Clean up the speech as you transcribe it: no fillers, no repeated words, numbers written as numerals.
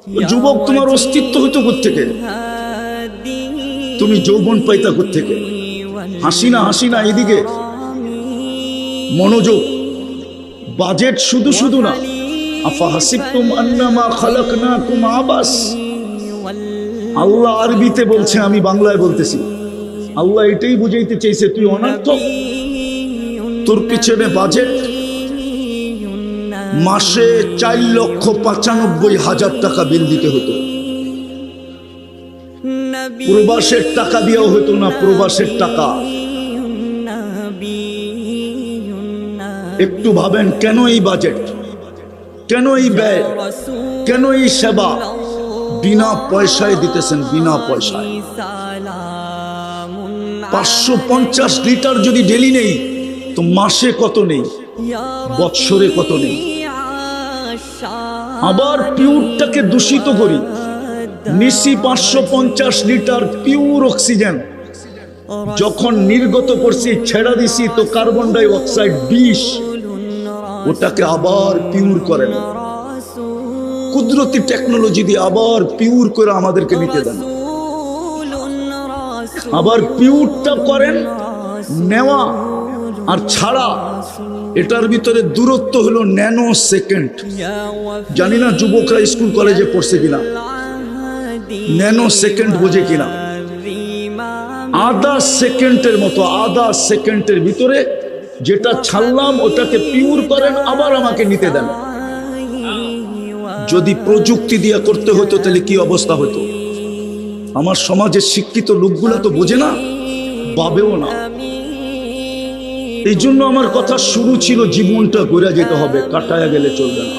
যুবক তোমার অস্তিত্ব হইতো কোত্থেকে? তুমি যৌবন পাইতা কোত্থেকে? হাসি না এদিকে মনোযোগ। বাজেট শুধু শুধু না। আফা হাসিবতুম আন্নামা খালাকনাকুম আবাস। আল্লাহ আরবিতে বলছে, আমি বাংলায় বলতেছি। আল্লাহ এটাই বুঝাইতে চাইছে তুই অনর্থক। তোর পিছনে বাজেট মাসে 4,95,000 টাকা বিল দিতে হতো। প্রবাসের টাকা দিয়েও হতো না। প্রবাসের টাকা একটু ভাবেন, কেন এই বাজেট, কেন এই ব্যয়, কেন এই সেবা? বিনা পয়সায় দিতেছেন, বিনা পয়সায়। 550 লিটার যদি ডেলি নেই তো মাসে কত নেই, বৎসরে কত নেই। আবার পিউরটাকে দূষিত করি, নিশি 550 লিটার পিউর অক্সিজেন যখন নির্গত করছি, ছেড়া দিছি তো কার্বন ডাই অক্সাইড 20, ওটাকে আবার পিউর করেন। কুদরতি টেকনোলজি দিয়ে আবার পিউর করে আমাদেরকে নিতে দেন। আবার পিউরটা করেন, নেওয়া আর ছাড়া এটার ভিতরে দূরত্ব হলো ন্যানো সেকেন্ড। জানি না যুবকরা স্কুল কলেজে পড়ছে কিনা, ন্যানো সেকেন্ড বোঝে কিনা। আধা সেকেন্ডের মতো, আধা সেকেন্ডের ভিতরে যেটা ছাড়লাম ওটাকে পিউর করেন, আবার আমাকে নিতে দেন। যদি প্রযুক্তি দিয়ে করতে হতো তাহলে কি অবস্থা হতো? আমার সমাজের শিক্ষিত লোকগুলো তো বোঝে না, ভাবেও না। এই জন্য আমার কথা শুরু ছিল জীবনটা ঘুরে যেতে হবে, কাটায়া গেলে চলবে না।